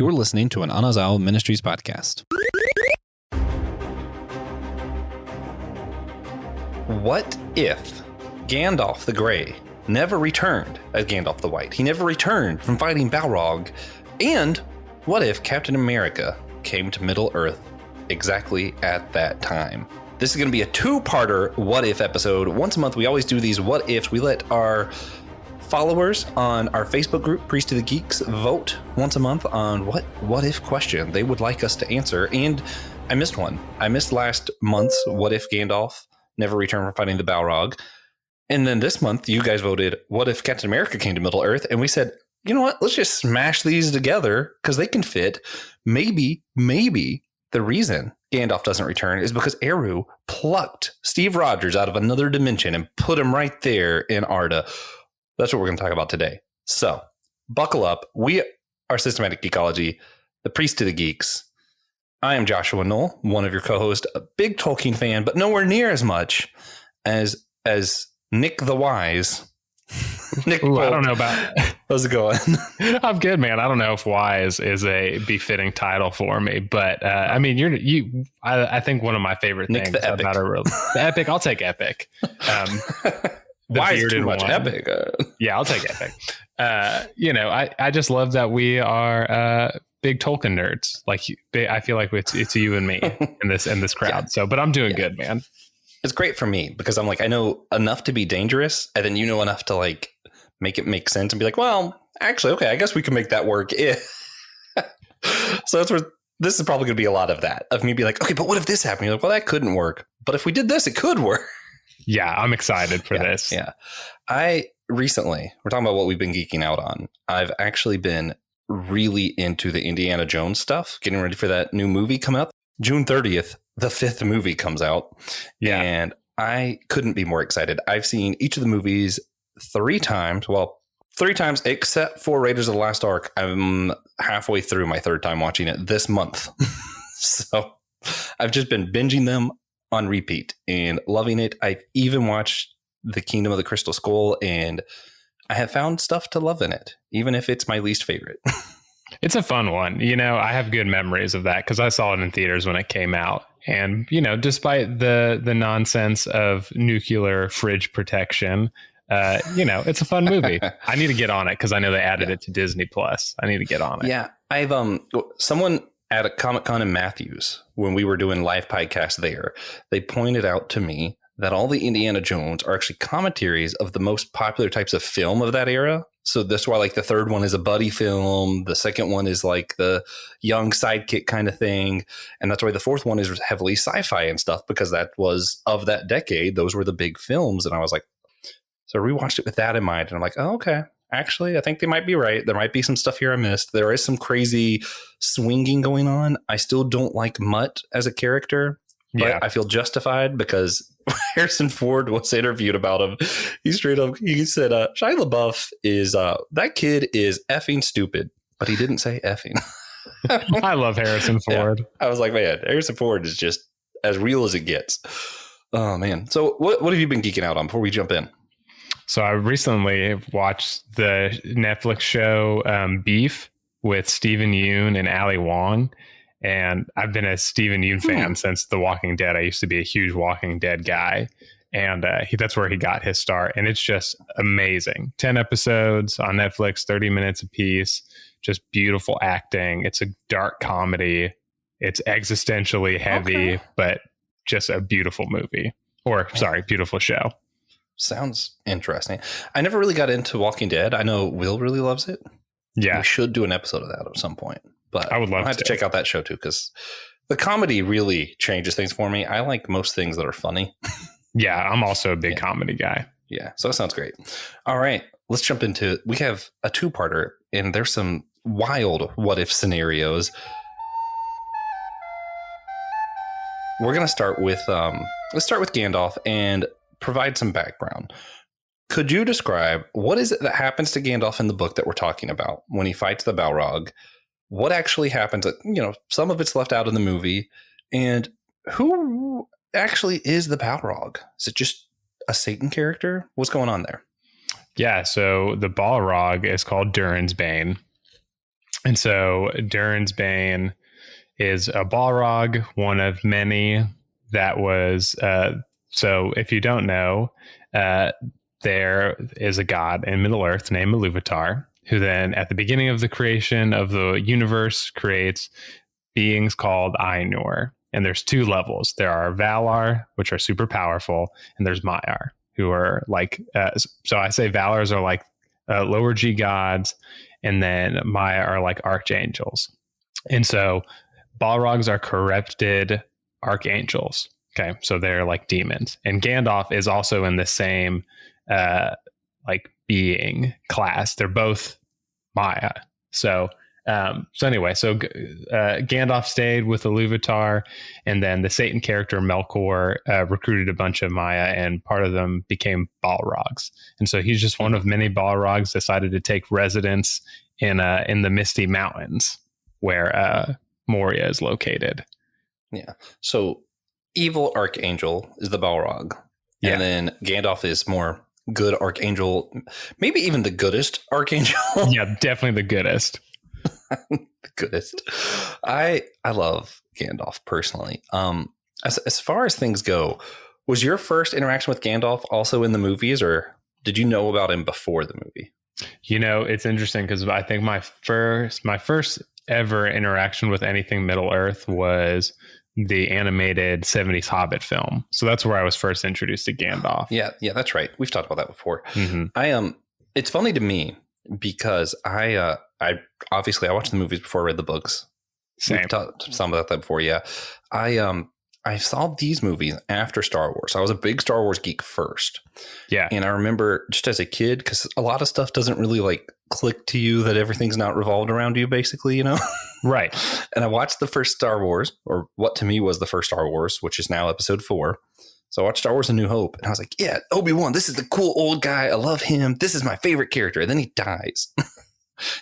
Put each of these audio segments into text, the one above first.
You're listening to an Anazao Ministries podcast. What if Gandalf the Grey never returned as Gandalf the White? He never returned from fighting Balrog. And what if Captain America came to Middle-earth exactly at that time? This is going to be a two-parter what if episode. Once a month, we always do these what ifs. We let our followers on our Facebook group, Priest of the Geeks, vote once a month on what if question they would like us to answer. And I missed one. I missed last month's what if Gandalf never returned from fighting the Balrog. And then this month, you guys voted, what if Captain America came to Middle-earth? And we said, you know what? Let's just smash these together because they can fit. Maybe the reason Gandalf doesn't return is because Eru plucked Steve Rogers out of another dimension and put him right there in Arda. That's what we're going to talk about today. So buckle up. We are Systematic Geekology, the Priest of the Geeks. I am Joshua Knoll, one of your co-hosts, a big Tolkien fan, but nowhere near as much as Nick the Wise. Nick, I don't know about. How's it going? I'm good, man. I don't know if wise is a befitting title for me, but I mean, I think one of my favorite Nick things the Epic. about the epic. I'll take epic. The Wise too much one. epic. Yeah, I'll take epic. I just love that we are big Tolkien nerds. Like I feel like it's you and me in this crowd. Yeah. So, but I'm doing good, man. It's great for me because I'm like, I know enough to be dangerous, and then you know enough to like make it make sense and be like, well, actually, okay, I guess we can make that work. So that's where this is probably going to be a lot of that, of me be like, okay, but what if this happened? You're like, well, that couldn't work. But if we did this, it could work. Yeah, I'm excited for this. Yeah. We're talking about what we've been geeking out on. I've actually been really into the Indiana Jones stuff, getting ready for that new movie coming up. June 30th, the 5th movie comes out. Yeah. And I couldn't be more excited. I've seen each of the movies 3 times. Well, 3 times except for Raiders of the Lost Ark. I'm halfway through my 3rd time watching it this month. So I've just been binging them on repeat and loving it. I've even watched The Kingdom of the Crystal Skull, and I have found stuff to love in it, even if it's my least favorite. It's a fun one. I have good memories of that because I saw it in theaters when it came out. And, despite the nonsense of nuclear fridge protection, it's a fun movie. I need to get on it because I know they added it to Disney Plus. I need to get on it. Yeah. I've someone at a Comic-Con in Matthews, when we were doing live podcast there, they pointed out to me that all the Indiana Jones are actually commentaries of the most popular types of film of that era. So that's why like the 3rd one is a buddy film. The 2nd one is like the young sidekick kind of thing. And that's why the 4th one is heavily sci-fi and stuff, because that was of that decade. Those were the big films. And I was like, so I rewatched it with that in mind. And I'm like, oh, okay. Actually, I think they might be right. There might be some stuff here I missed. There is some crazy swinging going on. I still don't like Mutt as a character, but I feel justified because Harrison Ford was interviewed about him. He said, Shia LaBeouf is, that kid is effing stupid, but he didn't say effing. I love Harrison Ford. Yeah. I was like, man, Harrison Ford is just as real as it gets. Oh, man. So what have you been geeking out on before we jump in? So I recently watched the Netflix show Beef with Stephen Yeun and Ali Wong. And I've been a Stephen Yeun fan since The Walking Dead. I used to be a huge Walking Dead guy. And that's where he got his start. And it's just amazing. 10 episodes on Netflix, 30 minutes apiece. Just beautiful acting. It's a dark comedy. It's existentially heavy, but just a beautiful movie. Beautiful show. Sounds interesting. I never really got into Walking Dead. I know Will really loves it. Yeah. We should do an episode of that at some point. But I would love to check out that show too, because the comedy really changes things for me. I like most things that are funny. Yeah, I'm also a big comedy guy. Yeah, so that sounds great. All right, let's jump into it. We have a 2-parter, and there's some wild what-if scenarios. We're going to start with, let's start with Gandalf and provide some background. Could you describe what is it that happens to Gandalf in the book that we're talking about when he fights the Balrog? What actually happens? Some of it's left out in the movie. And who actually is the Balrog? Is it just a Satan character? What's going on there? Yeah, so the Balrog is called Durin's Bane. And so Durin's Bane is a Balrog, one of many that was. So if you don't know, there is a god in Middle Earth named Iluvatar, who then at the beginning of the creation of the universe creates beings called Ainur. And there's two levels. There are Valar, which are super powerful, and there's Maiar, who are like, so I say Valars are like lower G gods, and then Maya are like archangels. And so Balrogs are corrupted archangels. Okay, so they're like demons. And Gandalf is also in the same like being class. They're both Maya. So Gandalf stayed with Iluvatar, and then the Satan character Melkor recruited a bunch of Maya, and part of them became Balrogs. And so he's just one of many Balrogs decided to take residence in the Misty Mountains, where Moria is located. Yeah. So evil archangel is the Balrog, and then Gandalf is more good archangel, maybe even the goodest archangel. Yeah, definitely the goodest. The goodest. I love Gandalf personally. As far as things go, was your first interaction with Gandalf also in the movies, or did you know about him before the movie? You know, it's interesting because I think my first ever interaction with anything Middle Earth was the animated 70s Hobbit film. So that's where I was first introduced to Gandalf. Yeah, that's right. We've talked about that before. Mm-hmm. It's funny to me because I obviously I watched the movies before I read the books. Same. We've talked some about that before. Yeah, I saw these movies after Star Wars. I was a big Star Wars geek first. Yeah. And I remember just as a kid, because a lot of stuff doesn't really like click to you that everything's not revolved around you, basically, you know? Right. And I watched the first Star Wars, or what to me was the first Star Wars, which is now episode 4. So I watched Star Wars A New Hope, and I was like, yeah, Obi-Wan, this is the cool old guy. I love him. This is my favorite character. And then he dies. I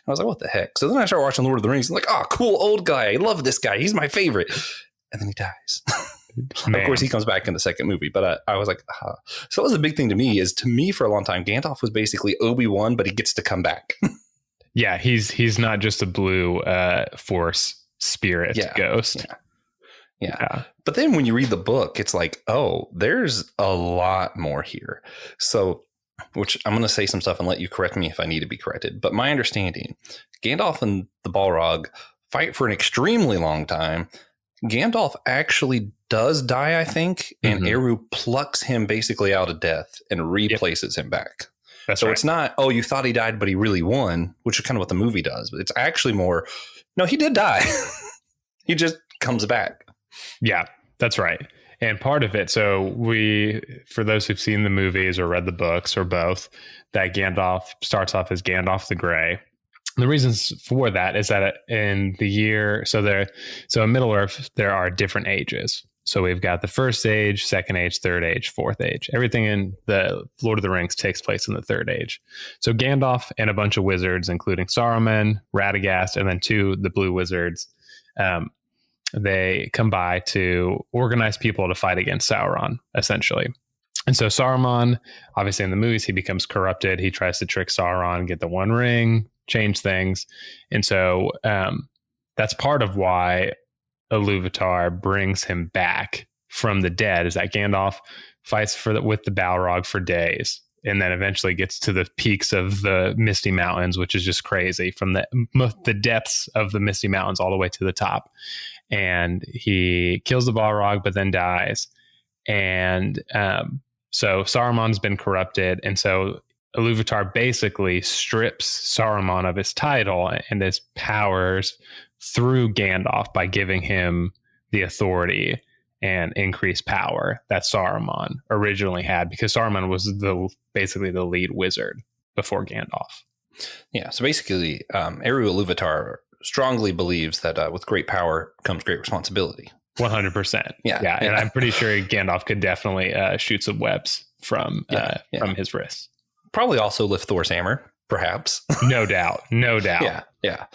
was like, what the heck? So then I started watching Lord of the Rings. I'm like, oh, cool old guy. I love this guy. He's my favorite. And then he dies. Of course, he comes back in the second movie, but I was like, So that was a big thing to me for a long time, Gandalf was basically Obi-Wan, but he gets to come back. Yeah, he's not just a blue force spirit ghost. Yeah. But then when you read the book, it's like, oh, there's a lot more here. So, which I'm going to say some stuff and let you correct me if I need to be corrected. But my understanding, Gandalf and the Balrog fight for an extremely long time. Gandalf actually does die, I think, and Eru plucks him basically out of death and replaces him back. That's so right. It's not, oh, you thought he died, but he really won, which is kind of what the movie does. But it's actually more, no, he did die. He just comes back. Yeah, that's right. And part of it, so for those who've seen the movies or read the books or both, that Gandalf starts off as Gandalf the Grey. The reasons for that is that in the year, so in Middle Earth, there are different ages. So we've got the first age, second age, third age, fourth age. Everything in the Lord of the Rings takes place in the third age. So Gandalf and a bunch of wizards, including Saruman, Radagast, and then the blue wizards, they come by to organize people to fight against Sauron, essentially. And so Saruman, obviously in the movies, he becomes corrupted. He tries to trick Sauron, get the One Ring, change things. And so that's part of why Iluvatar brings him back from the dead, is that Gandalf fights with the Balrog for days and then eventually gets to the peaks of the Misty Mountains, which is just crazy, from the depths of the Misty Mountains all the way to the top. And he kills the Balrog, but then dies. And so Saruman's been corrupted. And so Iluvatar basically strips Saruman of his title and his powers through Gandalf by giving him the authority and increased power that Saruman originally had, because Saruman was basically the lead wizard before Gandalf. Yeah, so basically, Eru Iluvatar strongly believes that with great power comes great responsibility. 100%. Yeah, and I'm pretty sure Gandalf could definitely shoot some webs from his wrists. Probably also lift Thor's hammer, perhaps. No doubt. Yeah.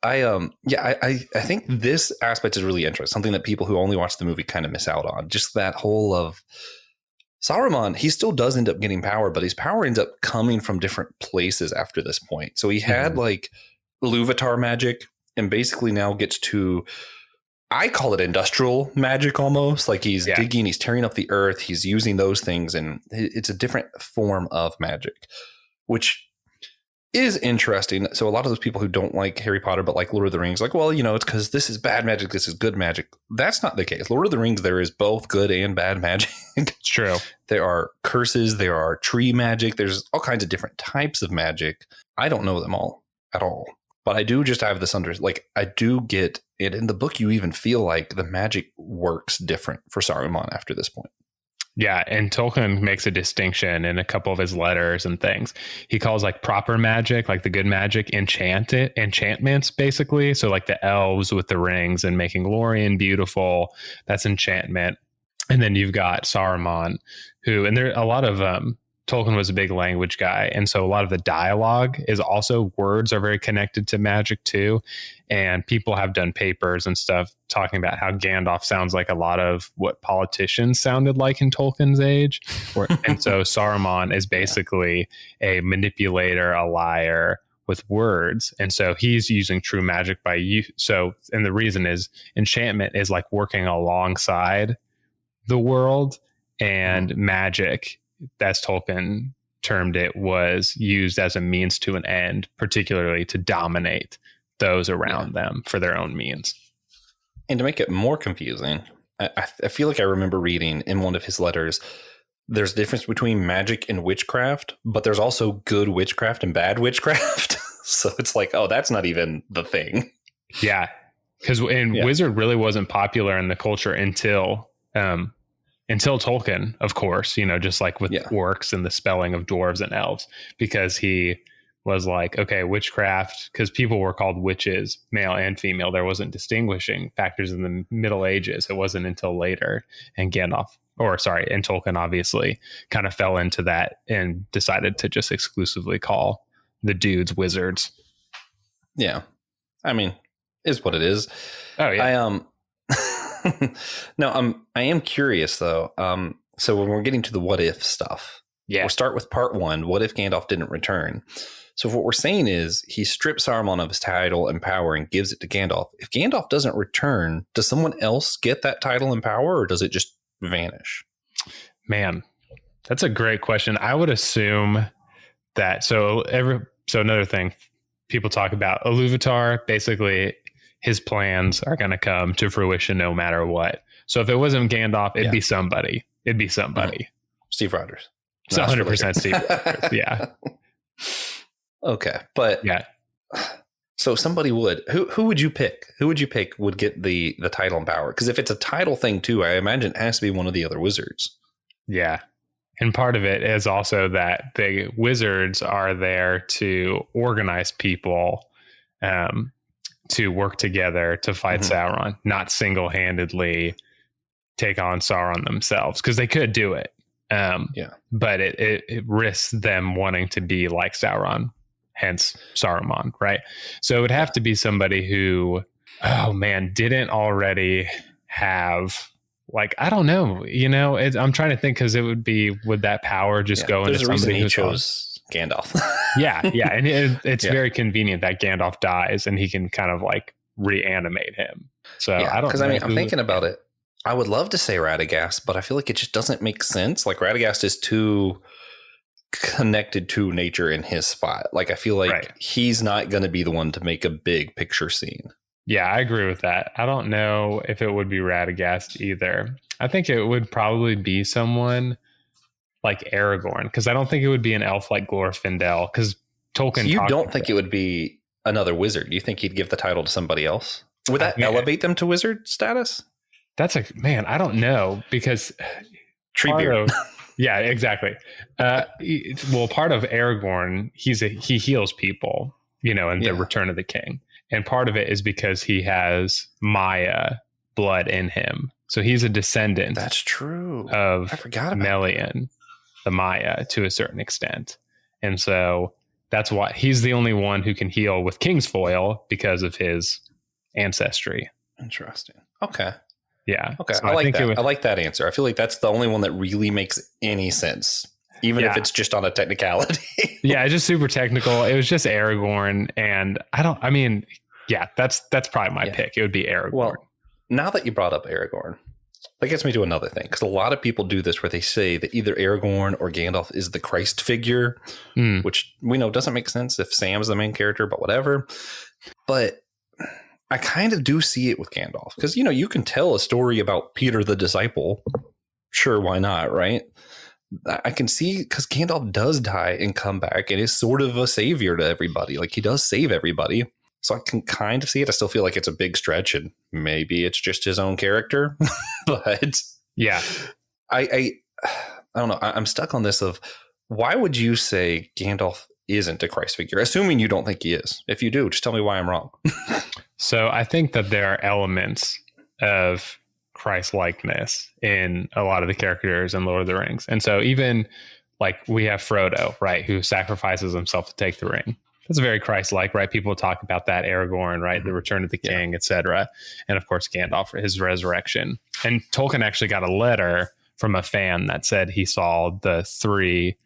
I think this aspect is really interesting. Something that people who only watch the movie kind of miss out on. Just that whole of Saruman, he still does end up getting power, but his power ends up coming from different places after this point. So he had like Iluvatar magic and basically now gets to, I call it industrial magic almost. Like he's digging, he's tearing up the earth, he's using those things, and it's a different form of magic, which is interesting. So a lot of those people who don't like Harry Potter but like Lord of the Rings, like, well, it's because this is bad magic, this is good magic. That's not the case. Lord of the Rings, there is both good and bad magic. It's true. There are curses, there are tree magic, there's all kinds of different types of magic. I don't know them all at all, but I do just have this I do get it in the book. You even feel like the magic works different for Saruman after this point. Yeah, and Tolkien makes a distinction in a couple of his letters and things. He calls like proper magic, like the good magic, enchantments, basically. So like the elves with the rings and making Lorien beautiful, that's enchantment. And then you've got Saruman, and there a lot of Tolkien was a big language guy, and so a lot of the dialogue is also, words are very connected to magic too. And people have done papers and stuff talking about how Gandalf sounds like a lot of what politicians sounded like in Tolkien's age. And so Saruman is basically a manipulator, a liar with words. And so he's using true magic by you. So, and the reason is enchantment is like working alongside the world, and magic, as Tolkien termed it, was used as a means to an end, particularly to dominate those around them for their own means. And to make it more confusing, I feel like I remember reading in one of his letters, there's a difference between magic and witchcraft, but there's also good witchcraft and bad witchcraft. So it's like, oh, that's not even the thing. Yeah. Because wizard really wasn't popular in the culture until Tolkien, of course, just like with orcs and the spelling of dwarves and elves, because he was like, okay, witchcraft, because people were called witches, male and female. There wasn't distinguishing factors in the Middle Ages. It wasn't until later. And Tolkien obviously kind of fell into that and decided to just exclusively call the dudes wizards. Yeah. I mean, is what it is. Oh, yeah. No, I am curious though. So when we're getting to the what if stuff, we'll start with part one. What if Gandalf didn't return? So what we're saying is he strips Saruman of his title and power and gives it to Gandalf. If Gandalf doesn't return, does someone else get that title and power, or does it just vanish? Man, that's a great question. I would assume that. So another thing people talk about, Iluvatar, basically his plans are going to come to fruition no matter what. So if it wasn't Gandalf, it'd be somebody. It'd be somebody. Steve Rogers. It's 100% Steve Rogers. Yeah. Okay. But so somebody would. Who would you pick? Who would you pick would get the title and power? Because if it's a title thing too, I imagine it has to be one of the other wizards. Yeah. And part of it is also that the wizards are there to organize people to work together to fight Sauron, not single-handedly take on Sauron themselves, because they could do it. But it risks them wanting to be like Sauron, hence Saruman, right? So it would have to be somebody who, didn't already have, like, I don't know, I'm trying to think, because would that power just go into somebody who chose Gandalf? yeah. And it's very convenient that Gandalf dies and he can kind of like reanimate him. So I don't know. Because I'm thinking about it. I would love to say Radagast, but I feel like it just doesn't make sense. Like Radagast is too connected to nature in his spot. Like I feel like he's not going to be the one to make a big picture scene. Yeah, I agree with that. I don't know if it would be Radagast either. I think it would probably be someone like Aragorn, because I don't think it would be an elf like Glorfindel, because Tolkien. So you don't think it would be another wizard? You think he'd give the title to somebody else? Would that elevate them to wizard status? That's I don't know, because Treebeard. Yeah, exactly. Well, part of Aragorn, he heals people, in the Return of the King. And part of it is because he has Maya blood in him. So he's a descendant. That's true. Of I forgot about Melian, the Maya, to a certain extent. And so that's why he's the only one who can heal with Kingsfoil, because of his ancestry. Interesting. Okay. Yeah. Okay. So I like that. I like that answer. I feel like that's the only one that really makes any sense. even if it's just on a technicality. Yeah, it's just super technical. It was just Aragorn, and that's probably my pick. It would be Aragorn. Well, now that you brought up Aragorn, that gets me to another thing, because a lot of people do this where they say that either Aragorn or Gandalf is the Christ figure, which we know doesn't make sense if Sam's the main character, but whatever. But I kind of do see it with Gandalf, because, you can tell a story about Peter the disciple. Sure, why not, right? I can see, because Gandalf does die and come back and is sort of a savior to everybody. Like, he does save everybody. So I can kind of see it. I still feel like it's a big stretch, and maybe it's just his own character. But yeah, I don't know. I'm stuck on this of, why would you say Gandalf isn't a Christ figure? Assuming you don't think he is. If you do, just tell me why I'm wrong. So I think that there are elements of Christ-likeness in a lot of the characters in Lord of the Rings. And so even like we have Frodo, right, who sacrifices himself to take the ring. That's very Christ-like, right? People talk about that. Aragorn, right? The Return of the King, etc. And of course, Gandalf, his resurrection. And Tolkien actually got a letter from a fan that said he saw the three,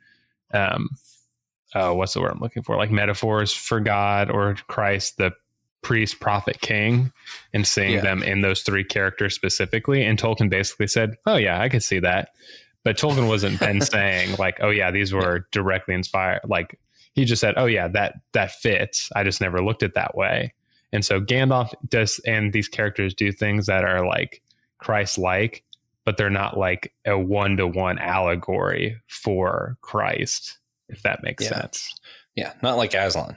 what's the word I'm looking for? Like metaphors for God or Christ, the priest, prophet, king, and seeing them in those three characters specifically. And Tolkien basically said, oh yeah, I could see that. But Tolkien wasn't then saying like, oh yeah, these were directly inspired. Like, he just said, oh yeah, that fits. I just never looked at it that way. And so Gandalf does, and these characters do things that are like Christ-like, but they're not like a one-to-one allegory for Christ, if that makes sense. Yeah, not like Aslan.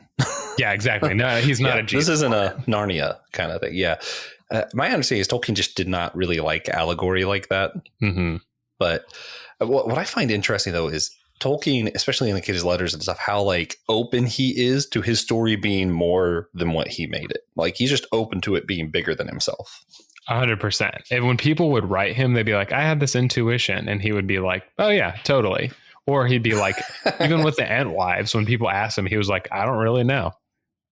Yeah, exactly. No, he's not a Jesus. This isn't a Narnia kind of thing. Yeah. My understanding is Tolkien just did not really like allegory like that. Mm-hmm. But what I find interesting, though, is Tolkien, especially in the his letters and stuff, how like open he is to his story being more than what he made it. Like, he's just open to it being bigger than himself. 100%. And when people would write him, they'd be like, I had this intuition. And he would be like, oh yeah, totally. Or he'd be like, even with the Entwives, when people asked him, he was like, I don't really know.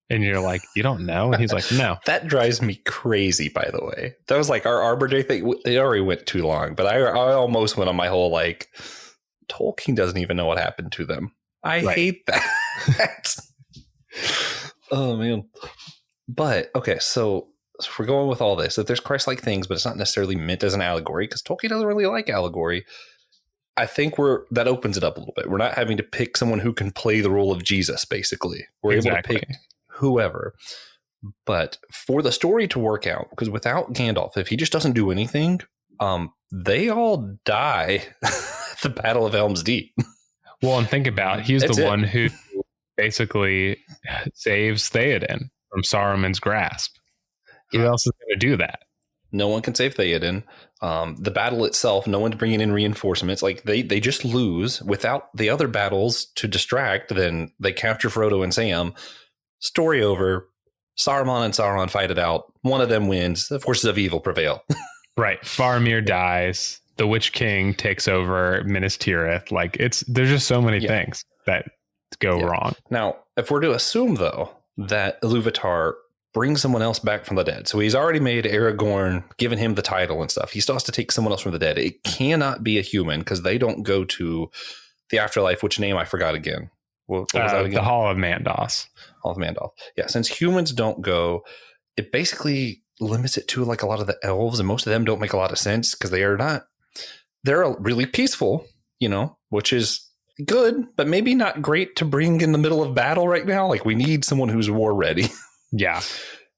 And you're like, you don't know? And he's like, no. That drives me crazy, by the way. That was like our Arbor Day thing. It already went too long, but I almost went on my whole like, Tolkien doesn't even know what happened to them. I hate that. Oh, man. But, okay, so if we're going with all this, if there's Christ-like things, but it's not necessarily meant as an allegory, because Tolkien doesn't really like allegory, I think that opens it up a little bit. We're not having to pick someone who can play the role of Jesus, basically. We're able to pick whoever. But for the story to work out, because without Gandalf, if he just doesn't do anything, they all die at the Battle of Helm's Deep. Well, and think about it. He's the one who basically saves Theoden from Saruman's grasp. Who else is going to do that? No one can save Theoden. The battle itself, no one's bringing in reinforcements. Like they just lose. Without the other battles to distract, then they capture Frodo and Sam. Story over. Saruman and Sauron fight it out. One of them wins. The forces of evil prevail. Right. Faramir dies. The Witch King takes over Minas Tirith. Like there's just so many things that go wrong. Now, if we're to assume though that Iluvatar brings someone else back from the dead, so he's already made Aragorn, given him the title and stuff. He still has to take someone else from the dead. It cannot be a human because they don't go to the afterlife. Which name I forgot again. What was that again? The Hall of Mandos. Hall of Mandos. Yeah, since humans don't go, it basically limits it to like a lot of the elves, and most of them don't make a lot of sense because they're really peaceful, which is good, but maybe not great to bring in the middle of battle right now. Like, we need someone who's war ready. Yeah.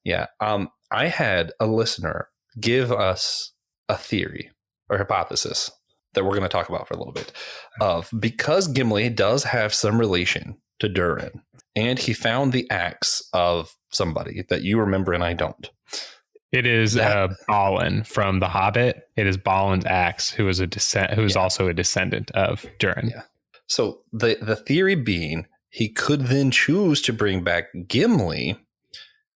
Yeah. I had a listener give us a theory or hypothesis that we're going to talk about for a little bit of, because Gimli does have some relation to Durin, and he found the axe of somebody that you remember and I don't. It is Balin from The Hobbit. It is Balin's axe, who is also a descendant of Durin. Yeah. So the theory being, he could then choose to bring back Gimli,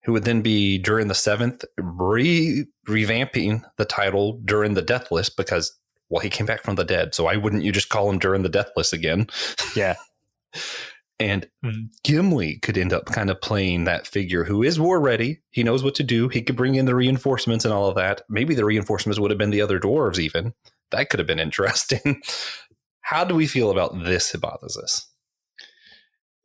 who would then be Durin the Seventh, revamping the title Durin the Deathless, because, well, he came back from the dead. So why wouldn't you just call him Durin the Deathless again? Yeah. And Gimli could end up kind of playing that figure who is war ready. He knows what to do. He could bring in the reinforcements and all of that. Maybe the reinforcements would have been the other dwarves even. That could have been interesting. How do we feel about this hypothesis?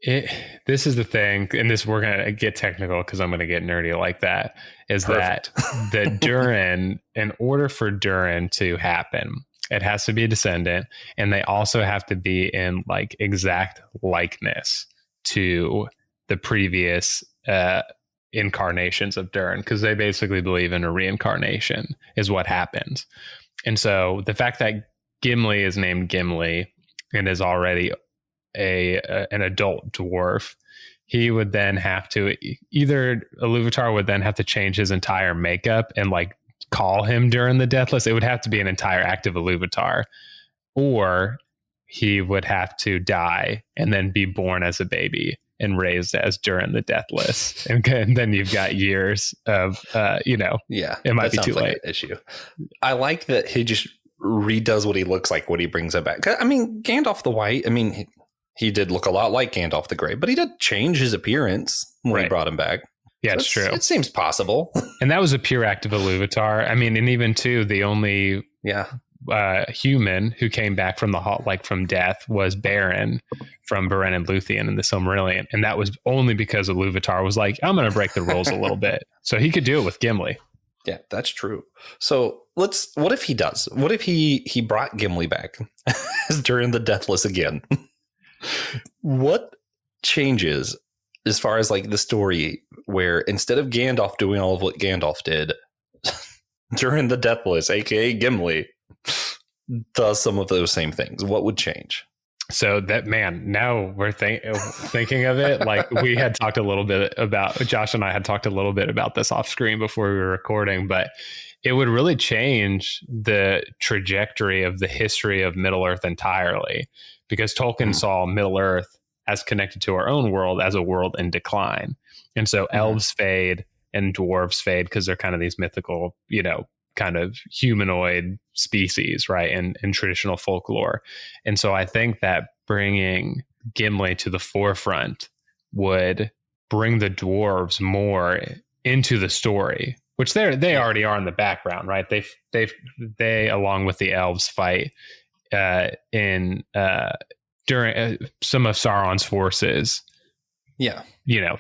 This is the thing, and this we're gonna get technical because I'm gonna get nerdy like that. Is Perfect. that Durin, in order for Durin to happen, it has to be a descendant, and they also have to be in like exact likeness to the previous incarnations of Durin, because they basically believe in a reincarnation is what happens. And so the fact that Gimli is named Gimli and is already an adult dwarf, he would then have to either Iluvatar would then have to change his entire makeup and like call him Durin the Deathless. It would have to be an entire active Iluvatar, or he would have to die and then be born as a baby and raised as Durin the Deathless. And then you've got years of, yeah, it might be too late. Issue. I like that he just redoes what he looks like when he brings it back. I mean, Gandalf the White, I mean, he did look a lot like Gandalf the Grey, but he did change his appearance when he brought him back. Yeah, so it's true. It seems possible. And that was a pure act of Iluvatar. I mean, and even too, the only human who came back from from death was Beren from Beren and Luthien in the Silmarillion, and that was only because Iluvatar was like, I'm going to break the rules a little bit, so he could do it with Gimli. Yeah, that's true. So what if he does? What if he brought Gimli back as Durin the Deathless again? What changes as far as like the story, where instead of Gandalf doing all of what Gandalf did, Durin the Deathless, aka Gimli, does some of those same things? What would change? So that, man, now we're thinking of it. Like we had talked a little bit about, Josh and I had talked a little bit about this off screen before we were recording, but it would really change the trajectory of the history of Middle Earth entirely, because Tolkien saw Middle Earth as connected to our own world as a world in decline. And so elves fade and dwarves fade because they're kind of these mythical, kind of humanoid species, right? In traditional folklore. And so I think that bringing Gimli to the forefront would bring the dwarves more into the story, which they already are in the background, right? They along with the elves fight during some of Sauron's forces. Yeah.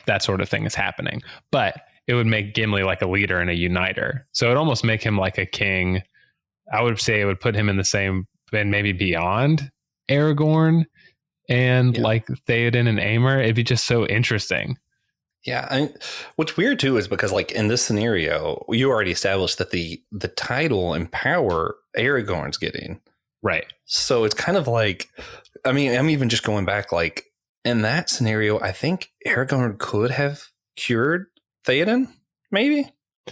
That sort of thing is happening. But it would make Gimli like a leader and a uniter. So it'd almost make him like a king. I would say it would put him in the same, and maybe beyond Aragorn and like Theoden and Aemir. It'd be just so interesting. Yeah. What's weird too is because like in this scenario, you already established that the title and power Aragorn's getting. Right. So it's kind of like, I mean, I'm even just going back, like in that scenario, I think Aragorn could have cured Theoden, maybe.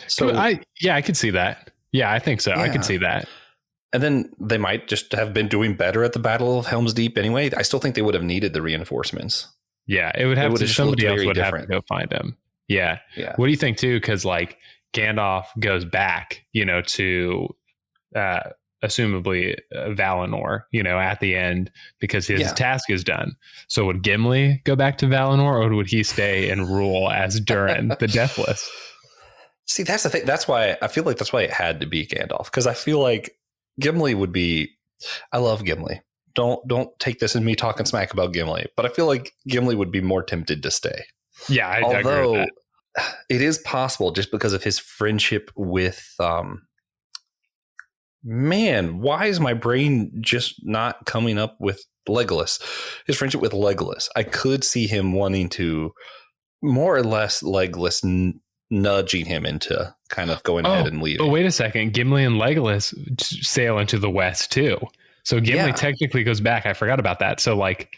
So I could see that. Yeah, I think so. Yeah. I could see that. And then they might just have been doing better at the Battle of Helm's Deep anyway. I still think they would have needed the reinforcements. Yeah, it would have to. Somebody else would have to go find him. Yeah. What do you think too? Because like Gandalf goes back, to assumably Valinor, at the end because his task is done. So would Gimli go back to Valinor, or would he stay and rule as Durin the Deathless? See, that's the thing. That's why I feel like it had to be Gandalf, because I feel like Gimli would be. I love Gimli. Don't take this as me talking smack about Gimli, but I feel like Gimli would be more tempted to stay. Yeah, I agree with that. It is possible just because of his friendship with. Man, why is my brain just not coming up with Legolas? His friendship with Legolas. I could see him wanting to more or less Legolas nudging him into kind of going ahead and leaving. But wait a second. Gimli and Legolas sail into the west too. So Gimli technically goes back. I forgot about that. So like,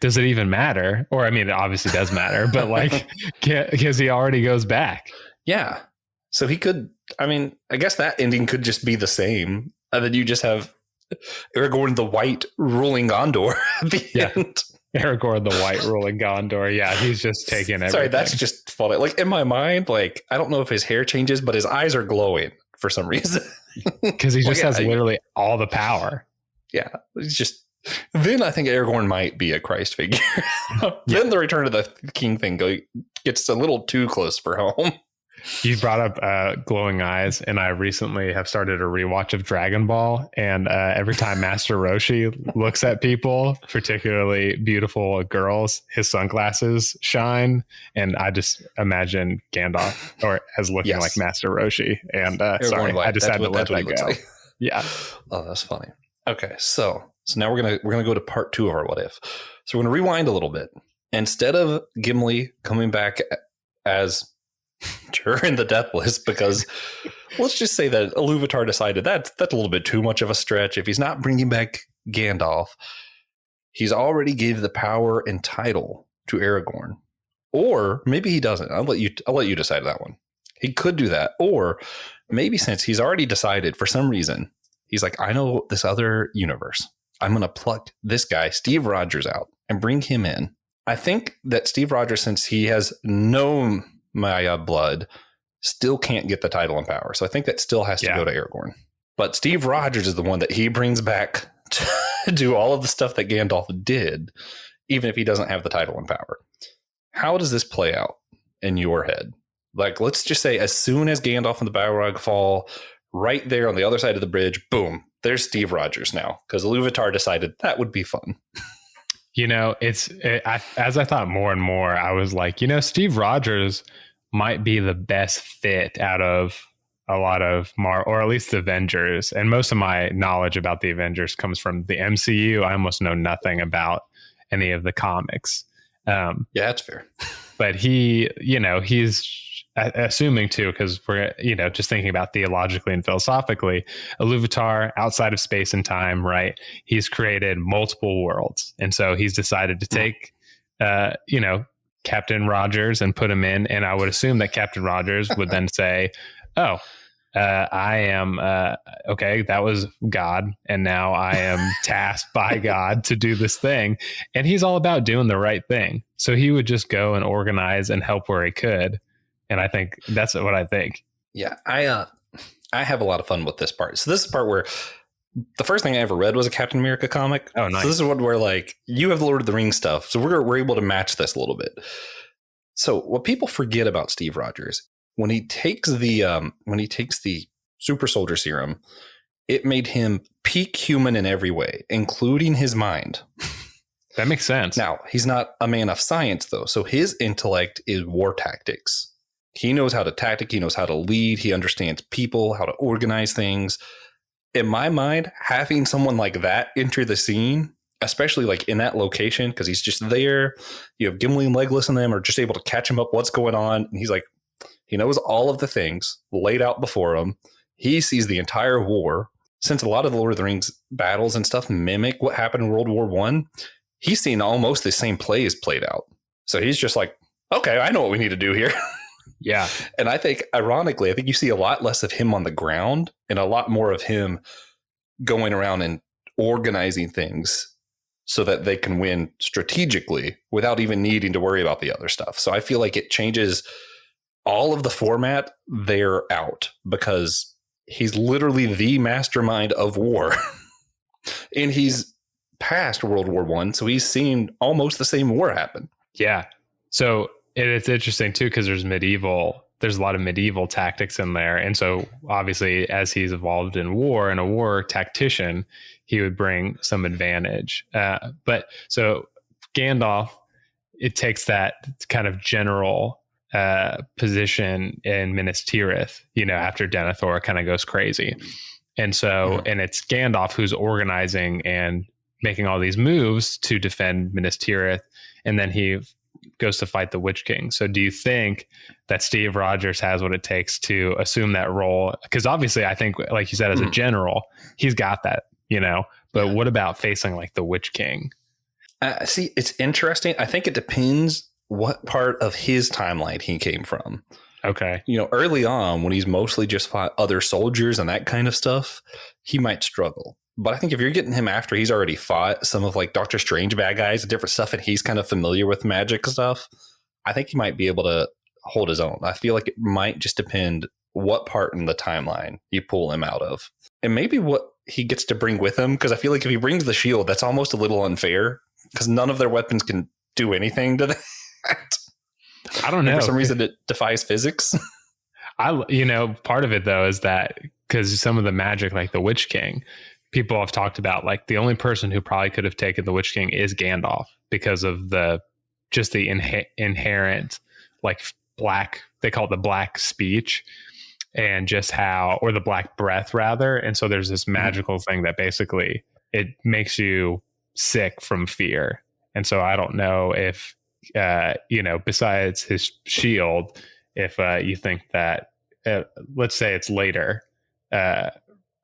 does it even matter? Or I mean, it obviously does matter, but like, because he already goes back. Yeah. So he could, I mean, I guess that ending could just be the same. And then you just have Aragorn the White ruling Gondor at the end. Aragorn the White ruling Gondor. Yeah, he's just taking everything. Sorry, that's just funny. Like in my mind, like I don't know if his hair changes, but his eyes are glowing for some reason. Because he just has literally all the power. Yeah, it's just. Then I think Aragorn might be a Christ figure. Then the Return of the King thing gets a little too close for home. You brought up glowing eyes, and I recently have started a rewatch of Dragon Ball. And every time Master Roshi looks at people, particularly beautiful girls, his sunglasses shine, and I just imagine Gandalf or as looking like Master Roshi. And sorry, I decided to let that go. Like. Yeah. Oh, that's funny. Okay, so now we're gonna go to part 2 of our what if. So we're gonna rewind a little bit. Instead of Gimli coming back as during the death list, because let's just say that Iluvatar decided that's a little bit too much of a stretch. If he's not bringing back Gandalf, he's already gave the power and title to Aragorn, or maybe he doesn't. I'll let you decide that one. He could do that, or maybe since he's already decided for some reason, he's like, I know this other universe. I'm going to pluck this guy, Steve Rogers, out and bring him in. I think that Steve Rogers, since he has no Maya blood, still can't get the title and power. So I think that still has to go to Aragorn. But Steve Rogers is the one that he brings back to do all of the stuff that Gandalf did, even if he doesn't have the title and power. How does this play out in your head? Like, let's just say as soon as Gandalf and the Balrog fall, right there on the other side of the bridge, boom, there's Steve Rogers now, because Iluvatar decided that would be fun. You know, as I thought more and more, I was like, Steve Rogers might be the best fit out of a lot of or at least the Avengers. And most of my knowledge about the Avengers comes from the MCU. I almost know nothing about any of the comics. Yeah, that's fair. But he's assuming too, because we're, just thinking about theologically and philosophically, Iluvatar, outside of space and time, right? He's created multiple worlds. And so he's decided to take, Captain Rogers and put him in. And I would assume that Captain Rogers would then say, oh, I am, okay, that was God. And now I am tasked by God to do this thing. And he's all about doing the right thing. So he would just go and organize and help where he could. And I think that's what I think. Yeah, I have a lot of fun with this part. So this is the part where the first thing I ever read was a Captain America comic. Oh, nice. So this is what we're like, you have the Lord of the Rings stuff. So we're able to match this a little bit. So what people forget about Steve Rogers, when he takes the super soldier serum, it made him peak human in every way, including his mind. That makes sense. Now, he's not a man of science, though. So his intellect is war tactics. He knows how to tactic. He knows how to lead. He understands people, how to organize things. In my mind, having someone like that enter the scene, especially like in that location, because he's just there, you have Gimli and Legolas and them are just able to catch him up what's going on. And he's like, he knows all of the things laid out before him. He sees the entire war. Since a lot of the Lord of the Rings battles and stuff mimic what happened in World War I, he's seen almost the same plays played out. So he's just like, okay, I know what we need to do here. Yeah. And I think, ironically, I think you see a lot less of him on the ground and a lot more of him going around and organizing things so that they can win strategically without even needing to worry about the other stuff. So I feel like it changes all of the format. They're out because he's literally the mastermind of war. And he's past World War I, so he's seen almost the same war happen. Yeah. So it's interesting too, because there's a lot of medieval tactics in there. And so obviously as he's evolved in war and a war tactician, he would bring some advantage. But so Gandalf, it takes that kind of general position in Minas Tirith, after Denethor kind of goes crazy. And so, and it's Gandalf who's organizing and making all these moves to defend Minas Tirith. And then he goes to fight the Witch King. So do you think that Steve Rogers has what it takes to assume that role? Because obviously I think, like you said, as a general, he's got that, but what about facing like the Witch King? See, it's interesting. I think it depends what part of his timeline he came from. Okay. Early on when he's mostly just fought other soldiers and that kind of stuff, he might struggle. But I think if you're getting him after he's already fought some of like Doctor Strange bad guys and different stuff, and he's kind of familiar with magic stuff, I think he might be able to hold his own. I feel like it might just depend what part in the timeline you pull him out of. And maybe what he gets to bring with him, because I feel like if he brings the shield, that's almost a little unfair because none of their weapons can do anything to that. I don't know. And for some reason, it defies physics. Part of it though is that because some of the magic, like the Witch King, people have talked about like the only person who probably could have taken the Witch King is Gandalf because of the inherent like black, they call it the black speech, and just how, or the black breath rather. And so there's this magical thing that basically it makes you sick from fear. And so I don't know if, besides his shield, if you think that, let's say it's later,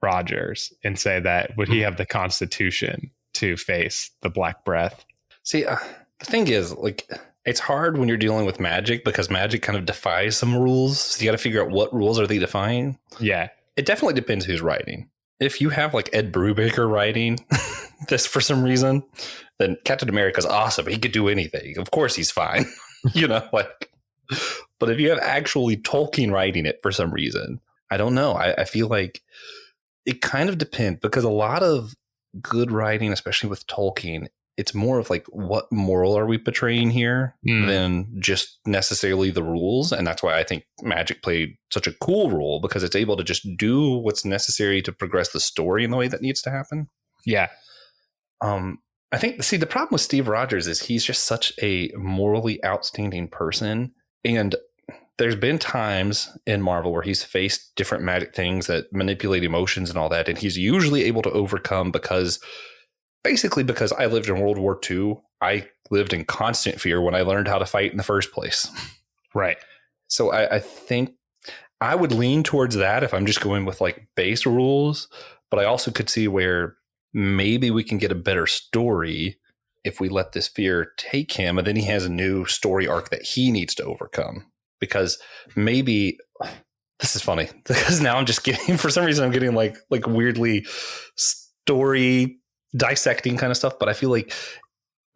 Rogers, and say that would he have the constitution to face the black breath? See, the thing is, like, it's hard when you're dealing with magic because magic kind of defies some rules. So you got to figure out what rules are they defying. Yeah. It definitely depends who's writing. If you have like Ed Brubaker writing this for some reason, then Captain America's awesome. He could do anything. Of course he's fine. But if you have actually Tolkien writing it for some reason, I don't know. I feel like it kind of depends because a lot of good writing, especially with Tolkien, it's more of like what moral are we portraying here than just necessarily the rules. And that's why I think magic played such a cool role because it's able to just do what's necessary to progress the story in the way that needs to happen. Yeah. I think, the problem with Steve Rogers is he's just such a morally outstanding person. And there's been times in Marvel where he's faced different magic things that manipulate emotions and all that. And he's usually able to overcome because I lived in World War II. I lived in constant fear when I learned how to fight in the first place. Right. So I think I would lean towards that if I'm just going with like base rules. But I also could see where maybe we can get a better story if we let this fear take him. And then he has a new story arc that he needs to overcome. Because maybe this is funny because now I'm just getting, for some reason, I'm getting like weirdly story dissecting kind of stuff. But I feel like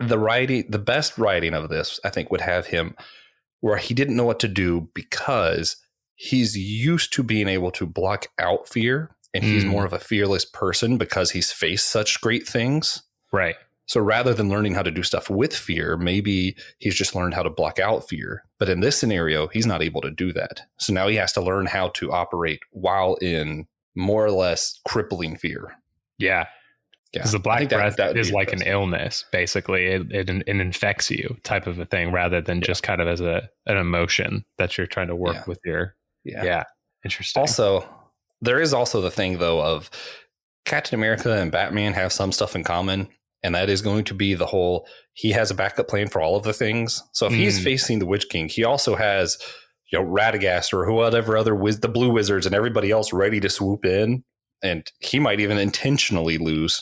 the best writing of this, I think, would have him where he didn't know what to do because he's used to being able to block out fear. And he's more of a fearless person because he's faced such great things. Right. So rather than learning how to do stuff with fear, maybe he's just learned how to block out fear. But in this scenario, he's not able to do that. So now he has to learn how to operate while in more or less crippling fear. Yeah. Because the black breath is like an illness, basically. It infects you type of a thing rather than just kind of as an emotion that you're trying to work with your... Yeah. Interesting. Also, there is also the thing, though, of Captain America and Batman have some stuff in common. And that is going to be the whole, he has a backup plan for all of the things. So if he's facing the Witch King, he also has, Radagast or whatever other the Blue Wizards and everybody else ready to swoop in. And he might even intentionally lose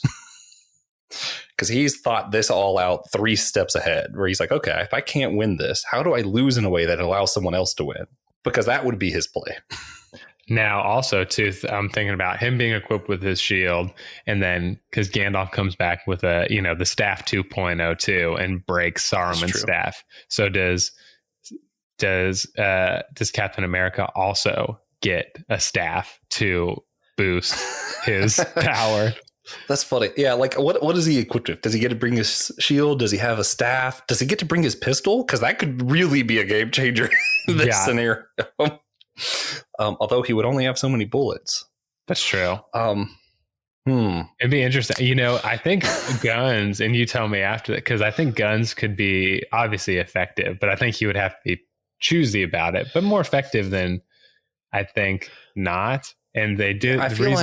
because he's thought this all out 3 steps ahead where he's like, okay, if I can't win this, how do I lose in a way that allows someone else to win? Because that would be his play. Now, also, too, I'm thinking about him being equipped with his shield, and then because Gandalf comes back with the staff 2.0 too, and breaks Saruman's staff. So does Captain America also get a staff to boost his power? That's funny. Yeah, like what is he equipped with? Does he get to bring his shield? Does he have a staff? Does he get to bring his pistol? Because that could really be a game changer in this scenario. Although he would only have so many bullets. That's true. It'd be interesting. I think guns, and you tell me after that, because I think guns could be obviously effective, but I think he would have to be choosy about it, but more effective than I think not. And they do. I feel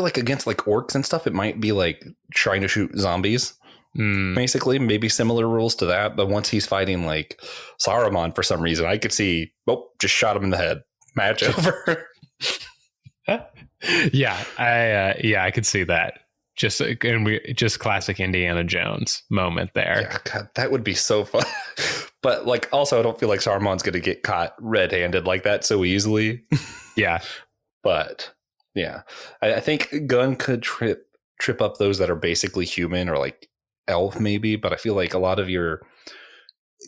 like against like orcs and stuff, it might be like trying to shoot zombies. Basically, maybe similar rules to that. But once he's fighting like Saruman for some reason, I could see, just shot him in the head. Match over. I could see that. Just classic Indiana Jones moment there. Yeah, God, that would be so fun. But like, also, I don't feel like Saruman's going to get caught red-handed like that so easily. Yeah, but yeah, I think gun could trip up those that are basically human or like elf maybe, but I feel like a lot of your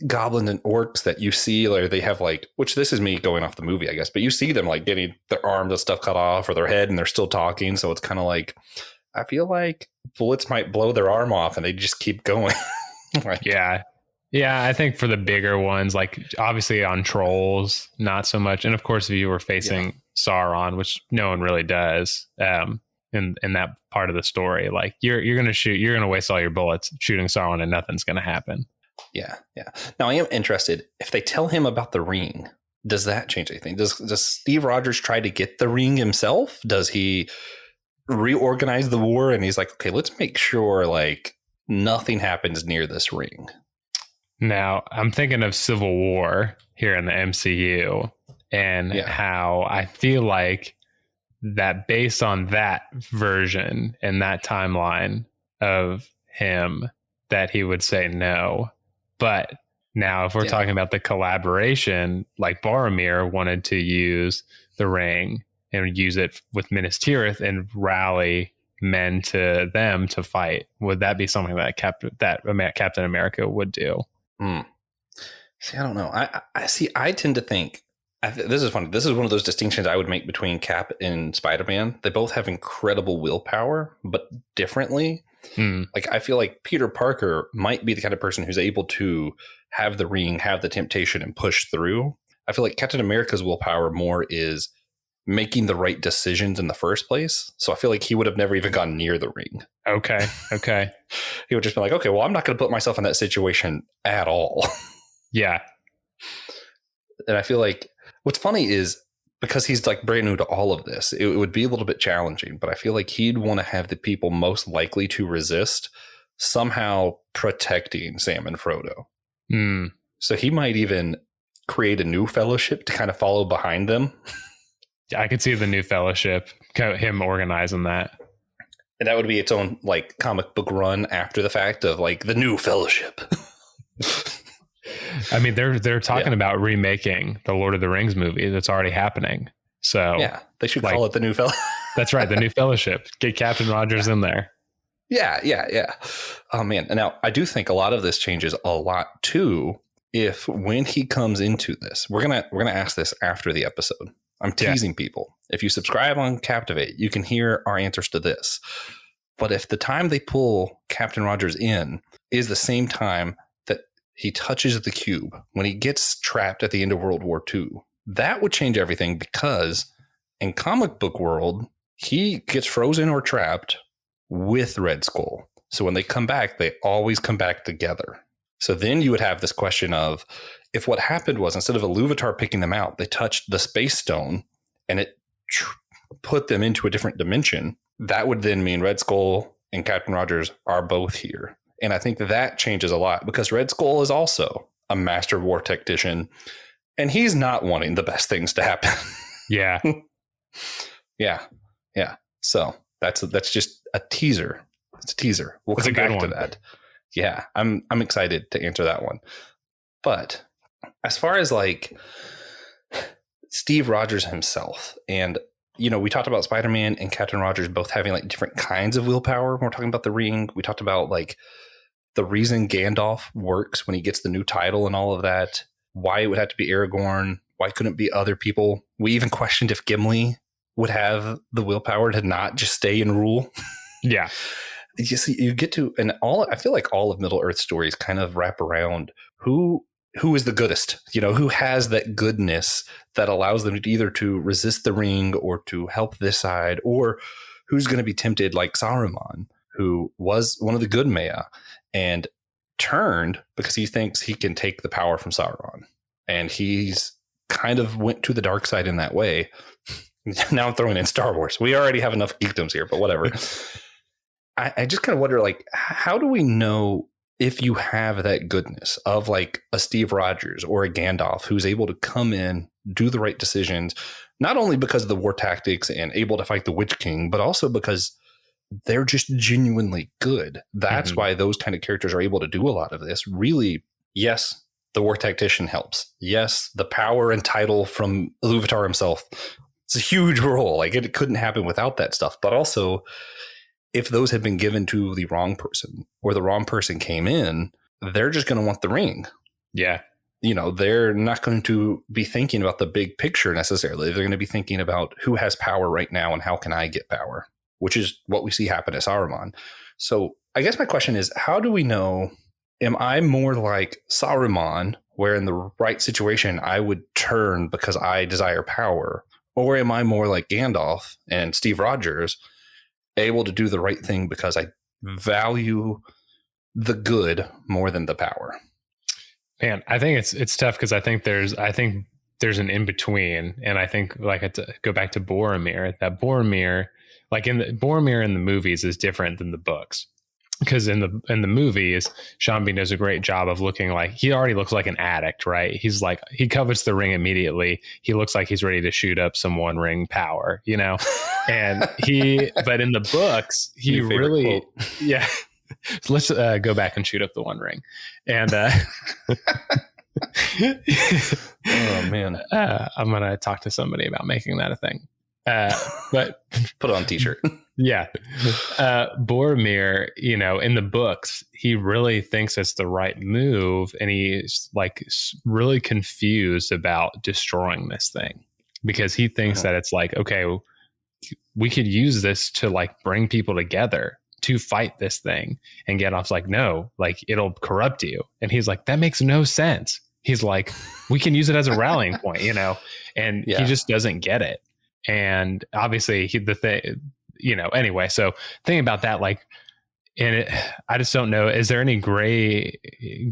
goblin and orcs that you see, like they have like, which this is me going off the movie, I guess, but you see them like getting their arms and stuff cut off or their head and they're still talking. So it's kind of like, I feel like bullets might blow their arm off and they just keep going. Yeah. Yeah, I think for the bigger ones, like obviously on Trolls, not so much. And of course, if you were Yeah. facing Sauron, which no one really does, in that part of the story, like you're gonna shoot, you're gonna waste all your bullets shooting Sauron, and nothing's gonna happen. Yeah. Yeah. Now I am interested if they tell him about the ring. Does that change anything? Does Steve Rogers try to get the ring himself? Does he reorganize the war and he's like, okay, let's make sure like nothing happens near this ring? Now I'm thinking of Civil War here in the MCU, and Yeah. how I feel like that based on that version and that timeline of him, that he would say no. But now if we're Yeah. talking about the collaboration, like Boromir wanted to use the ring and use it with Minas Tirith and rally men to them to fight, would that be something that Captain America would do? See, I don't know. I see. I tend to think this is funny. This is one of those distinctions I would make between Cap and Spider-Man. They both have incredible willpower, but differently. Like I feel like Peter Parker might be the kind of person who's able to have the ring, have the temptation, and push through. I feel like Captain America's willpower more is making the right decisions in the first place. So I feel like he would have never even gone near the ring. Okay. He would just be like, okay, well, I'm not going to put myself in that situation at all. Yeah. And I feel like what's funny is because he's like brand new to all of this, it would be a little bit challenging, but I feel like he'd want to have the people most likely to resist somehow protecting Sam and Frodo. So he might even create a new fellowship to kind of follow behind them. I could see the new fellowship, him organizing that. And that would be its own like comic book run after the fact of like the new fellowship. I mean, they're talking about remaking the Lord of the Rings movie that's already happening. So yeah, they should call it the new fellowship. That's right, the new fellowship. Get Captain Rogers in there. Yeah. Oh man. And now I do think a lot of this changes a lot too. If when he comes into this, we're gonna ask this after the episode. I'm teasing people. If you subscribe on Captivate, you can hear our answers to this. But if the time they pull Captain Rogers in is the same time that he touches the cube when he gets trapped at the end of World War II, that would change everything because in comic book world, he gets frozen or trapped with Red Skull. So when they come back, they always come back together. So then you would have this question of if what happened was instead of Iluvatar picking them out, they touched the space stone and it put them into a different dimension. That would then mean Red Skull and Captain Rogers are both here. And I think that changes a lot because Red Skull is also a master war tactician and he's not wanting the best things to happen. Yeah. Yeah. So that's just a teaser. It's a teaser. We'll come back to that. Yeah, I'm excited to answer that one. But as far as like Steve Rogers himself, and we talked about Spider-Man and Captain Rogers both having like different kinds of willpower. We're talking about the ring. We talked about like the reason Gandalf works when he gets the new title and all of that. Why it would have to be Aragorn. Why couldn't it be other people? We even questioned if Gimli would have the willpower to not just stay and rule. Yeah. You see, you get to, and I feel like all of Middle Earth stories kind of wrap around who is the goodest, who has that goodness that allows them to either to resist the ring or to help this side, or who's going to be tempted like Saruman, who was one of the good Maya and turned because he thinks he can take the power from Sauron. And he's kind of went to the dark side in that way. Now I'm throwing in Star Wars. We already have enough geekdoms here, but whatever. I just kind of wonder, like, how do we know if you have that goodness of like a Steve Rogers or a Gandalf who's able to come in, do the right decisions, not only because of the war tactics and able to fight the Witch King, but also because they're just genuinely good. That's why those kind of characters are able to do a lot of this. Really, yes, the war tactician helps. Yes, the power and title from Iluvatar himself. It's a huge role. Like it couldn't happen without that stuff. But also, if those had been given to the wrong person or the wrong person came in, they're just going to want the ring. Yeah. They're not going to be thinking about the big picture necessarily. They're going to be thinking about who has power right now and how can I get power, which is what we see happen at Saruman. So I guess my question is, how do we know am I more like Saruman, where in the right situation I would turn because I desire power? Or am I more like Gandalf and Steve Rogers, able to do the right thing because I value the good more than the power? Man, I think it's tough because I think there's an in between, and I think like to go back to Boromir, that Boromir, like in the Boromir in the movies is different than the books. Because in the movies, Sean Bean does a great job of looking like he already looks like an addict, right? He's like he covets the ring immediately. He looks like he's ready to shoot up some One Ring power, you know. And but in the books, he really, yeah. So let's go back and shoot up the One Ring, and oh man, I'm gonna talk to somebody about making that a thing. But put it on a t-shirt. Yeah. Boromir, you know, in the books, he really thinks it's the right move, and he's like really confused about destroying this thing because he thinks that it's like, okay, we could use this to like bring people together to fight this thing. And Gandalf's like, no, like it'll corrupt you. And he's like, that makes no sense. He's like, we can use it as a rallying point, you know, and he just doesn't get it. And obviously anyway, so thinking about that, like, I just don't know, is there any gray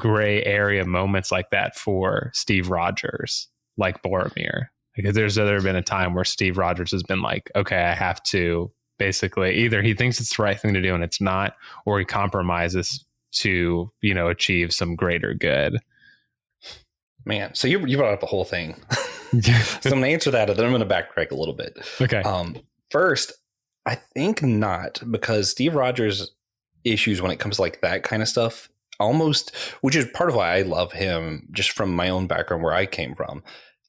area moments like that for Steve Rogers, like Boromir? Because there's ever been a time where Steve Rogers has been like, okay, I have to basically either he thinks it's the right thing to do and it's not, or he compromises to, you know, achieve some greater good. Man, so you brought up the whole thing. So I'm going to answer that, and then I'm going to backtrack a little bit. Okay. First, I think not, because Steve Rogers' issues when it comes to like that kind of stuff, almost, which is part of why I love him, just from my own background where I came from.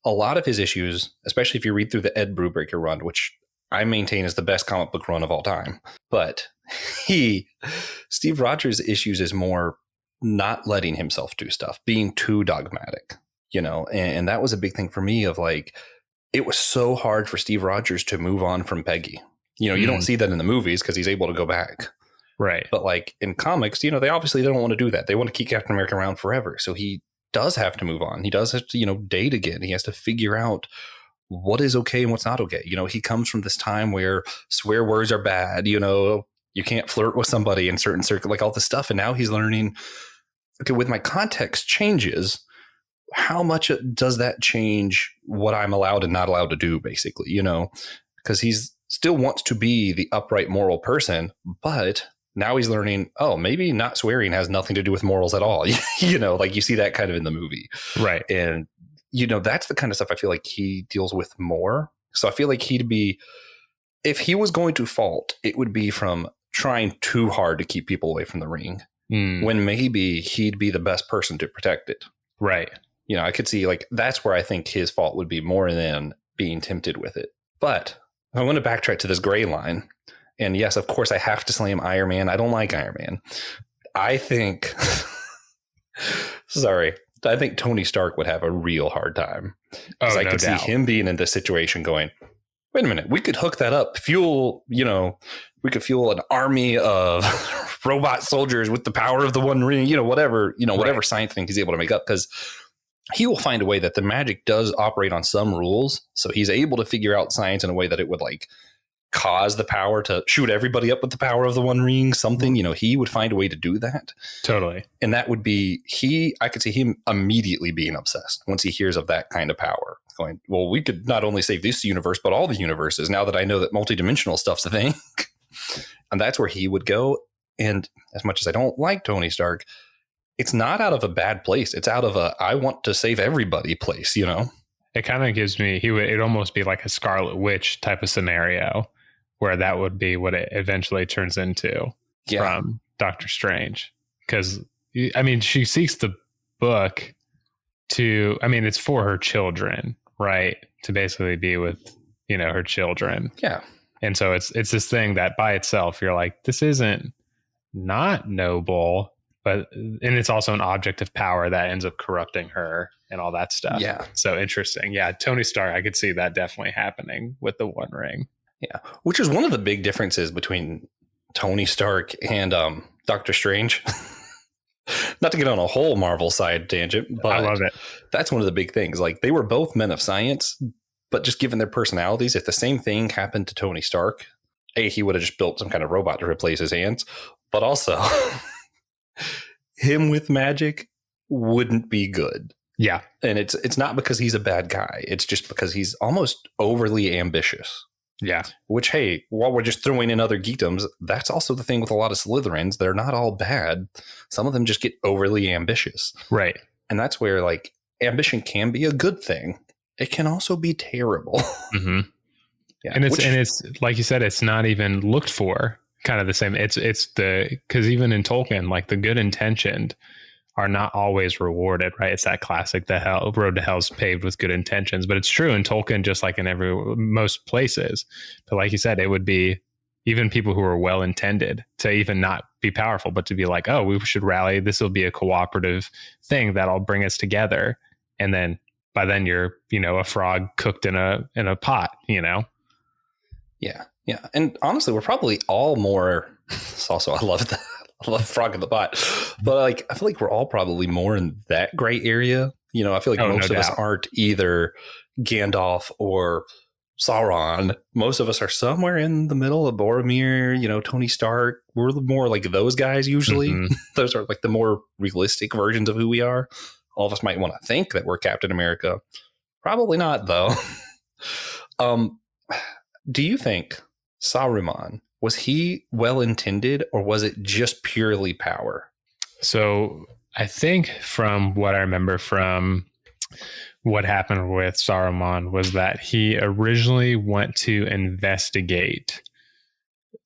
A lot of his issues, especially if you read through the Ed Brubaker run, which I maintain is the best comic book run of all time, but Steve Rogers' issues is more not letting himself do stuff, being too dogmatic, you know, and that was a big thing for me of like, it was so hard for Steve Rogers to move on from Peggy. You know, you don't see that in the movies because he's able to go back. Right. But like in comics, you know, they obviously don't want to do that. They want to keep Captain America around forever. So he does have to move on. He does have to, you know, date again. He has to figure out what is okay and what's not okay. You know, he comes from this time where swear words are bad. You know, you can't flirt with somebody in certain circles, like all this stuff. And now he's learning, okay, with my context changes, how much does that change what I'm allowed and not allowed to do, basically, you know, because he's still wants to be the upright moral person, but now he's learning, oh, maybe not swearing has nothing to do with morals at all. You know, like you see that kind of in the movie. Right. And, you know, that's the kind of stuff I feel like he deals with more. So I feel like if he was going to fault, it would be from trying too hard to keep people away from the ring when maybe he'd be the best person to protect it. Right. You know, I could see like that's where I think his fault would be more than being tempted with it. But I want to backtrack to this gray line. And yes, of course, I have to slam Iron Man. I don't like Iron Man. I think, I think Tony Stark would have a real hard time. Because I could see him being in this situation going, wait a minute, we could hook that up, we could fuel an army of robot soldiers with the power of the One Ring, whatever science thing he's able to make up, because he will find a way that the magic does operate on some rules. So he's able to figure out science in a way that it would like cause the power to shoot everybody up with the power of the One Ring, something, he would find a way to do that. Totally. And that would be, I could see him immediately being obsessed once he hears of that kind of power, going, well, we could not only save this universe, but all the universes now that I know that multidimensional stuff's a thing. And that's where he would go. And as much as I don't like Tony Stark, it's not out of a bad place. It's out of a, I want to save everybody place, It kind of gives me, it'd almost be like a Scarlet Witch type of scenario where that would be what it eventually turns into from Doctor Strange. Because, she seeks the book to, it's for her children, right? To basically be with, her children. Yeah. And so it's this thing that by itself, you're like, this isn't not noble, and it's also an object of power that ends up corrupting her and all that stuff. Yeah. So interesting. Yeah. Tony Stark, I could see that definitely happening with the One Ring. Yeah. Which is one of the big differences between Tony Stark and Doctor Strange. Not to get on a whole Marvel side tangent, I but love it. that's one of the big things. Like, they were both men of science, but just given their personalities, if the same thing happened to Tony Stark, he would have just built some kind of robot to replace his hands. But also, him with magic wouldn't be good. Yeah. And it's not because he's a bad guy. It's just because he's almost overly ambitious. Yeah. Which, hey, while we're just throwing in other geekdoms, that's also the thing with a lot of Slytherins. They're not all bad. Some of them just get overly ambitious. Right. And that's where, like, ambition can be a good thing. It can also be terrible. Mm-hmm. Yeah. And it's like you said, it's not even looked for. Kind of the same. It's because even in Tolkien, like, the good intentioned are not always rewarded, right? It's that classic, the road to hell's paved with good intentions. But it's true in Tolkien, just like in most places. But like you said, it would be even people who are well intended to even not be powerful, but to be like, oh, we should rally. This will be a cooperative thing that'll bring us together. And then by then you're, a frog cooked in a pot, Yeah. Yeah. And honestly, we're probably all more. Also, I love that. I love frog in the pot, but like, I feel like we're all probably more in that gray area. I feel like most of us aren't either Gandalf or Sauron. Most of us are somewhere in the middle of Boromir, Tony Stark. We're more like those guys usually. Mm-hmm. Those are like the more realistic versions of who we are. All of us might want to think that we're Captain America. Probably not, though. Do you think Saruman, was he well-intended, or was it just purely power? So I think from what I remember from what happened with Saruman was that he originally went to investigate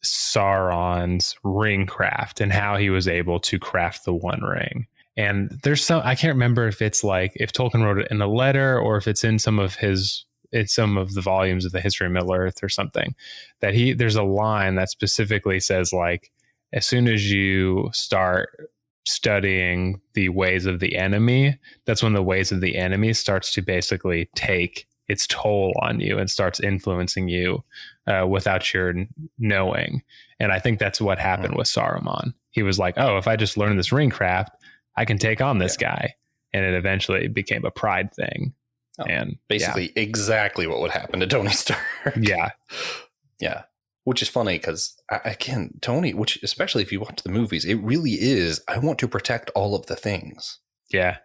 Sauron's ring craft and how he was able to craft the One Ring. And there's I can't remember if it's like, if Tolkien wrote it in a letter or if it's in some of the volumes of the History of Middle Earth or something, that there's a line that specifically says, like, as soon as you start studying the ways of the enemy, that's when the ways of the enemy starts to basically take its toll on you and starts influencing you without your knowing. And I think that's what happened with Saruman. He was like, oh, if I just learn this ring craft, I can take on this guy. And it eventually became a pride thing. Oh, and basically exactly what would happen to Tony Stark. Yeah. Yeah. Which is funny because, again, Tony, which especially if you watch the movies, it really is, I want to protect all of the things. Yeah.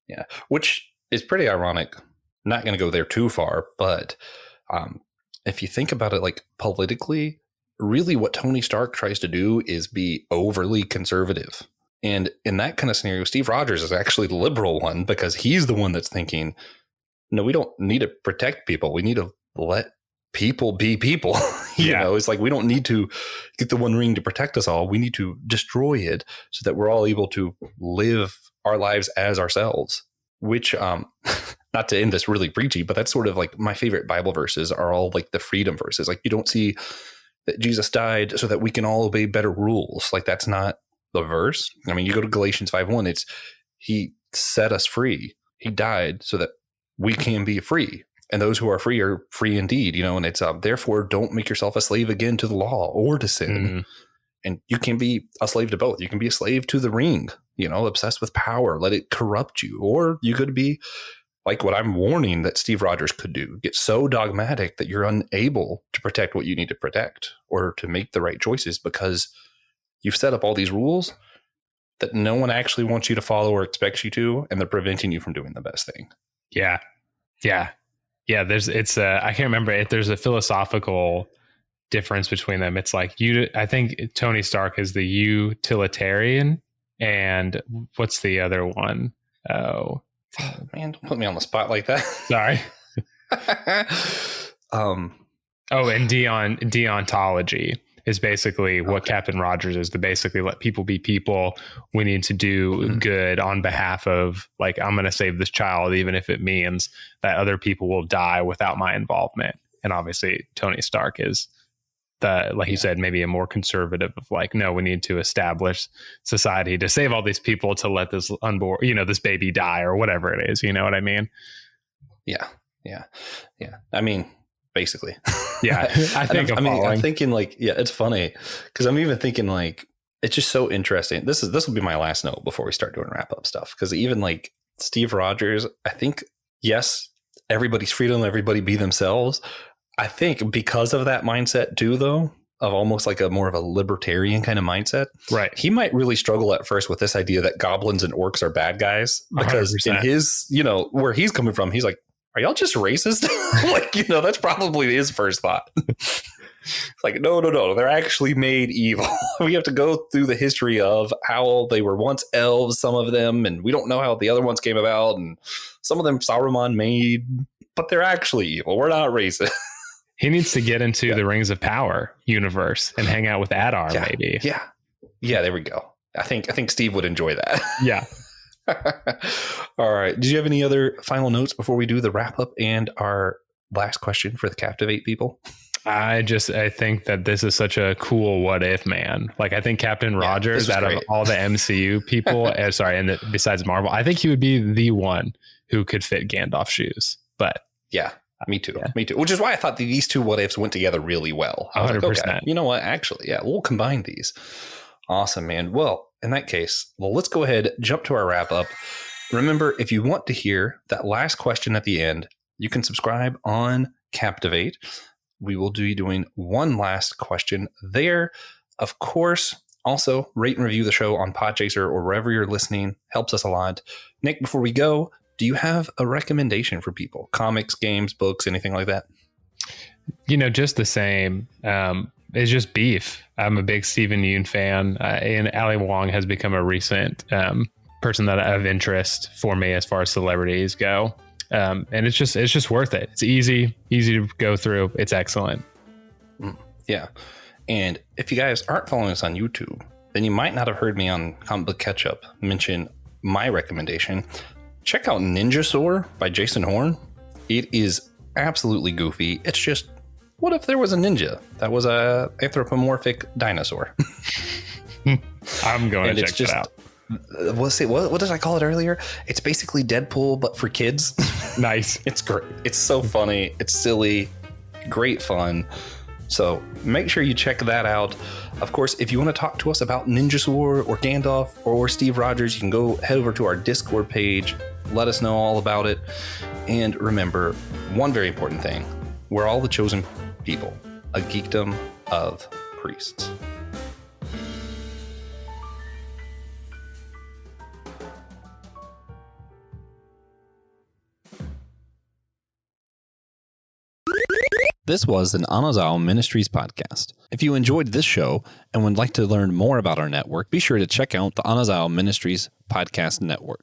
Yeah. Which is pretty ironic. I'm not going to go there too far, but if you think about it, like, politically, really what Tony Stark tries to do is be overly conservative. And in that kind of scenario, Steve Rogers is actually the liberal one, because he's the one that's thinking, no, we don't need to protect people. We need to let people be people. It's like, we don't need to get the One Ring to protect us all. We need to destroy it so that we're all able to live our lives as ourselves. Which, not to end this really preachy, but that's sort of like my favorite Bible verses are all like the freedom verses. Like, you don't see that Jesus died so that we can all obey better rules. Like, that's not the verse. I mean, you go to Galatians 5:1, it's he set us free. He died so that we can be free. And those who are free indeed, and it's therefore don't make yourself a slave again to the law or to sin. Mm-hmm. And you can be a slave to both. You can be a slave to the ring, obsessed with power, let it corrupt you. Or you could be like what I'm warning that Steve Rogers could do, get so dogmatic that you're unable to protect what you need to protect or to make the right choices because you've set up all these rules that no one actually wants you to follow or expects you to, and they're preventing you from doing the best thing. Yeah. Yeah. Yeah. I can't remember if there's a philosophical difference between them. It's like I think Tony Stark is the utilitarian, and what's the other one? Oh man, don't put me on the spot like that. Sorry. And deontology is basically what Captain Rogers is, to basically let people be people. We need to do good on behalf of, like, I'm going to save this child, even if it means that other people will die without my involvement. And obviously Tony Stark is you said, maybe a more conservative of like, no, we need to establish society to save all these people to let this unborn, this baby die or whatever it is. You know what I mean? Yeah. Yeah. Yeah. I mean, basically. Yeah. I'm thinking like, it's funny because I'm even thinking like, it's just so interesting. This will be my last note before we start doing wrap up stuff. Because even like Steve Rogers, I think, yes, everybody's freedom, everybody be themselves. I think because of that mindset too, though, of almost like a more of a libertarian kind of mindset, right? He might really struggle at first with this idea that goblins and orcs are bad guys, because 100%. in his, where he's coming from, he's like, are y'all just racist? Like, that's probably his first thought. It's like, no, they're actually made evil. We have to go through the history of how they were once elves, some of them, and we don't know how the other ones came about, and some of them Saruman made, but they're actually evil. We're not racist. He needs to get into the Rings of Power universe and hang out with Adar, maybe. Yeah, there we go. I think Steve would enjoy that. Yeah. All right. Did you have any other final notes before we do the wrap up and our last question for the Captivate people? I think that this is such a cool what if, man. Like, I think Captain Rogers, out of all the MCU people, besides Marvel, I think he would be the one who could fit Gandalf's shoes. But yeah. Me too. Which is why I thought these two what ifs went together really well. 100%. Like, okay, you know what? Actually, yeah, we'll combine these. Awesome, man. Well, in that case, let's go ahead, jump to our wrap up. Remember, if you want to hear that last question at the end, you can subscribe on Captivate. We will be doing one last question there. Of course, also rate and review the show on Podchaser or wherever you're listening. Helps us a lot. Nick, before we go, do you have a recommendation for people? Comics, games, books, anything like that? Just the same. It's just Beef. I'm a big Stephen Yeun fan, and Ali Wong has become a recent person that of interest for me as far as celebrities go. And it's just worth it. It's easy to go through. It's excellent. Yeah. And if you guys aren't following us on YouTube, then you might not have heard me on Comic Book Ketchup mention my recommendation. Check out Ninja Soar by Jason Horn. It is absolutely goofy. It's just, what if there was a ninja that was a anthropomorphic dinosaur? I'm going to check that out. What did I call it earlier? It's basically Deadpool, but for kids. Nice. It's great. It's so funny. It's silly. Great fun. So make sure you check that out. Of course, if you want to talk to us about Ninja Soar or Gandalf or Steve Rogers, you can go head over to our Discord page. Let us know all about it. And remember, one very important thing. We're all the chosen people. A geekdom of priests. This was an Anazao Ministries podcast. If you enjoyed this show and would like to learn more about our network, be sure to check out the Anazao Ministries podcast network.